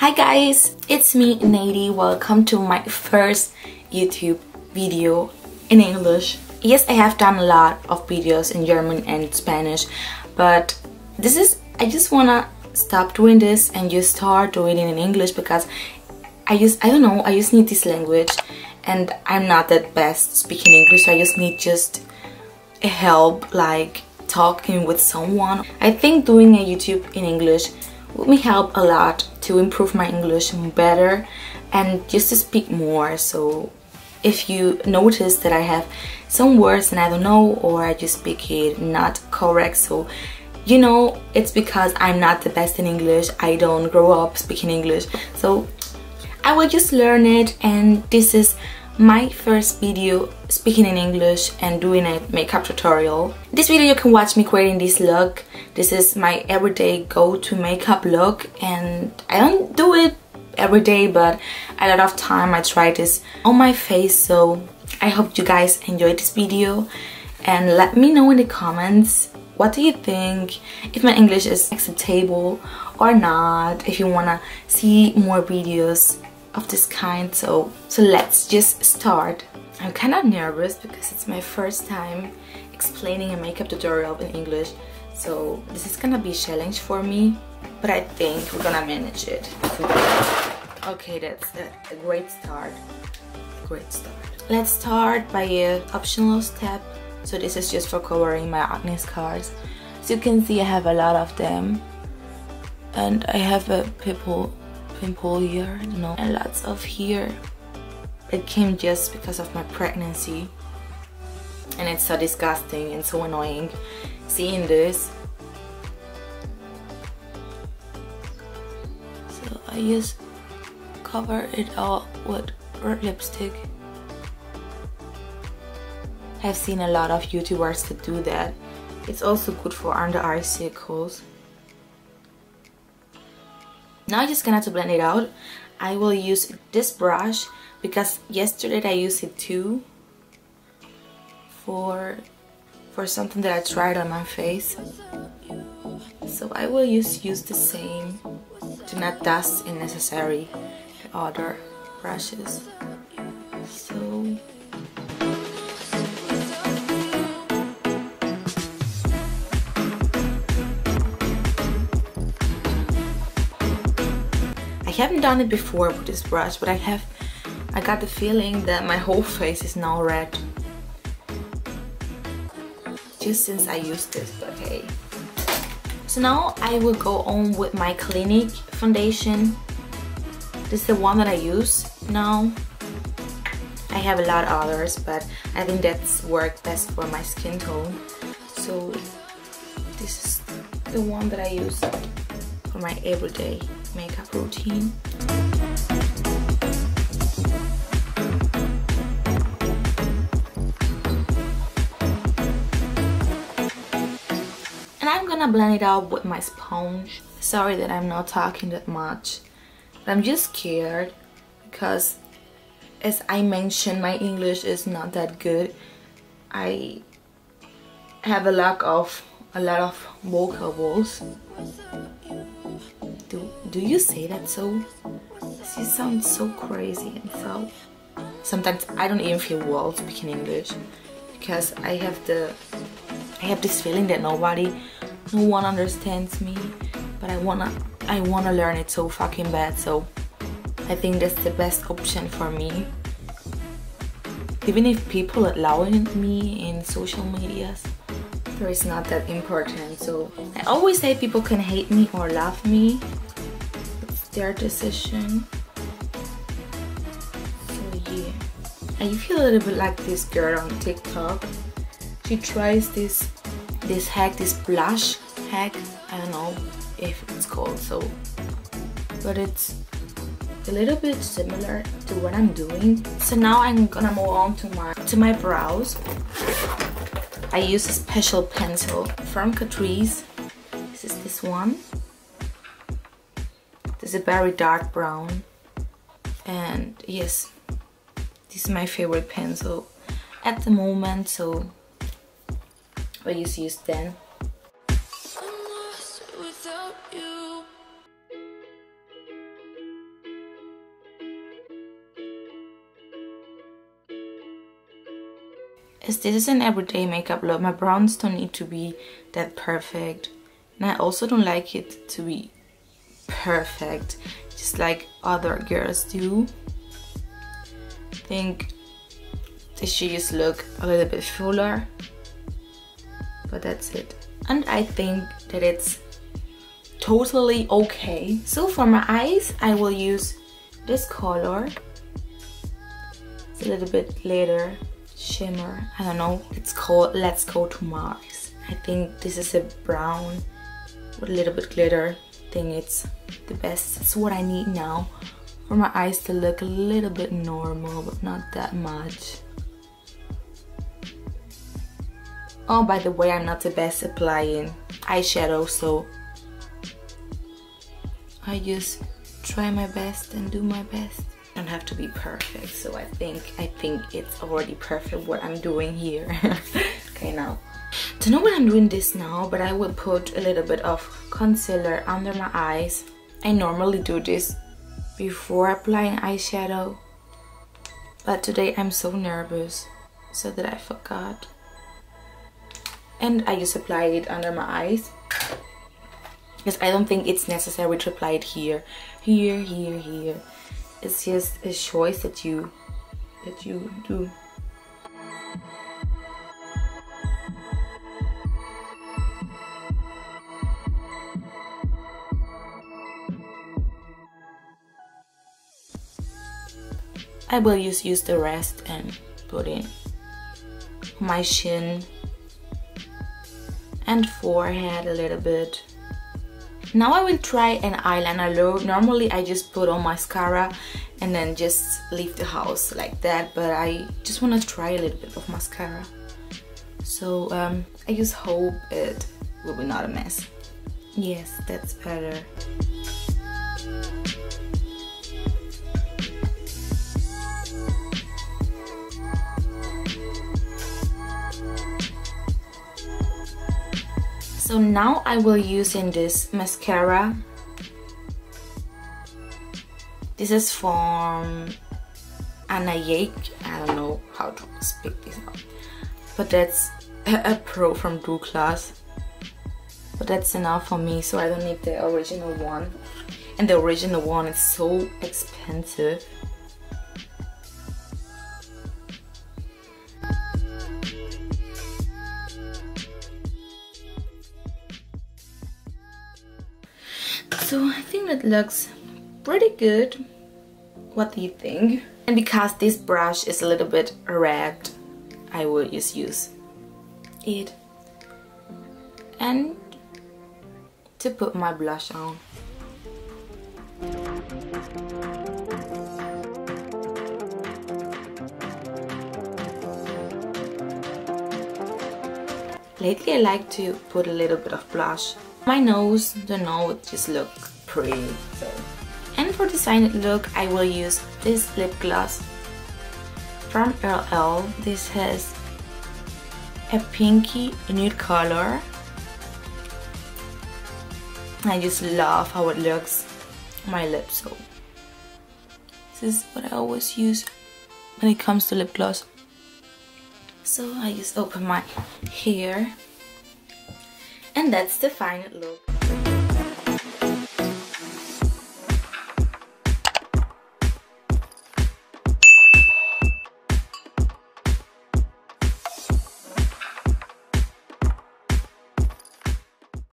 Hi guys, it's me Nady. Welcome to my first YouTube video in English. Yes, I have done a lot of videos in German and Spanish, but I just wanna stop doing this and just start doing it in English because I don't know, I just need this language and I'm not that best speaking English, so I just need a help, like talking with someone. I think doing a YouTube in English would me help a lot to improve my English better and just to speak more. So if you notice that I have some words and I don't know, or I just speak it not correct, so you know it's because I'm not the best in English. I don't grow up speaking English, so I will just learn it, and this is my first video speaking in English and doing a makeup tutorial. This video you can watch me creating this look. This is my everyday go-to makeup look, and I don't do it every day, but a lot of time I try this on my face. So I hope you guys enjoyed this video, and let me know in the comments what do you think, if my English is acceptable or not, if you wanna see more videos of this kind. So let's just start. I'm kind of nervous because it's my first time explaining a makeup tutorial in English, so this is gonna be a challenge for me, but I think we're gonna manage it. Okay, that's a great start. Let's start by an optional step. So this is just for covering my acne scars. As you can see, I have a lot of them, and I have a pimple here, you know, and lots of here. It came just because of my pregnancy, and it's so disgusting and so annoying seeing this. So I just cover it all with red lipstick. I've seen a lot of YouTubers that do that. It's also good for under eye circles. Now I'm just gonna have to blend it out. I will use this brush because yesterday I used it too for something that I tried on my face. So I will use the same to not dust unnecessary other brushes. So I haven't done it before with this brush, but I got the feeling that my whole face is now red just since I used this. Okay, so now I will go on with my Clinique foundation. This is the one that I use now. I have a lot of others, but I think that's worked best for my skin tone. So this is the one that I use for my everyday makeup routine. And I'm gonna blend it out with my sponge. Sorry that I'm not talking that much, but I'm just scared because, as I mentioned, my English is not that good. I have a lot of vocables. Do you say that so? This sounds so crazy, and so sometimes I don't even feel well speaking English because I have this feeling that no one understands me, but I wanna learn it so fucking bad. So I think that's the best option for me, even if people allowing me in social medias. It's not that important. So I always say people can hate me or love me, it's their decision. So yeah, I feel a little bit like this girl on TikTok. She tries this blush hack. I don't know if it's called so, but it's a little bit similar to what I'm doing. So now I'm gonna move on to my brows. I use a special pencil from Catrice. This is this one. This is a very dark brown, and yes, this is my favorite pencil at the moment, so I just use then. as this is an everyday makeup look, my browns don't need to be that perfect. And I also don't like it to be perfect, just like other girls do. I think they should just look a little bit fuller, but that's it. And I think that it's totally okay. So for my eyes, I will use this color. It's a little bit glitter, shimmer, I don't know. It's called Let's Go to Mars. I think this is a brown with a little bit glitter. I think it's the best. It's what I need now for my eyes to look a little bit normal, but not that much. Oh, by the way, I'm not the best applying eyeshadow, so I just try my best and do my best. I don't have to be perfect, so I think it's already perfect what I'm doing here. Okay, now. Don't know when I'm doing this now, but I will put a little bit of concealer under my eyes. I normally do this before applying eyeshadow, but today I'm so nervous so that I forgot. And I just applied it under my eyes because I don't think it's necessary to apply it here. It's just a choice that you do. I will just use the rest and put in my chin and forehead a little bit. Now I will try an eyeliner look. Normally I just put on mascara and then just leave the house like that, but I just want to try a little bit of mascara. So I just hope it will be not a mess. Yes, that's better. So now I will use in this mascara. This is from Anna Yake. I don't know how to speak this out, but that's a pro from Douglas. But that's enough for me, so I don't need the original one. And the original one is so expensive. So I think that looks pretty good. What do you think? And because this brush is a little bit red, I will just use it. And to put my blush on. Lately I like to put a little bit of blush. My nose, don't know, it just look pretty. So, and for the designer look, I will use this lip gloss from LL. This has a pinky nude color. I just love how it looks on my lips. So this is what I always use when it comes to lip gloss. So I just open my hair. And that's the final look.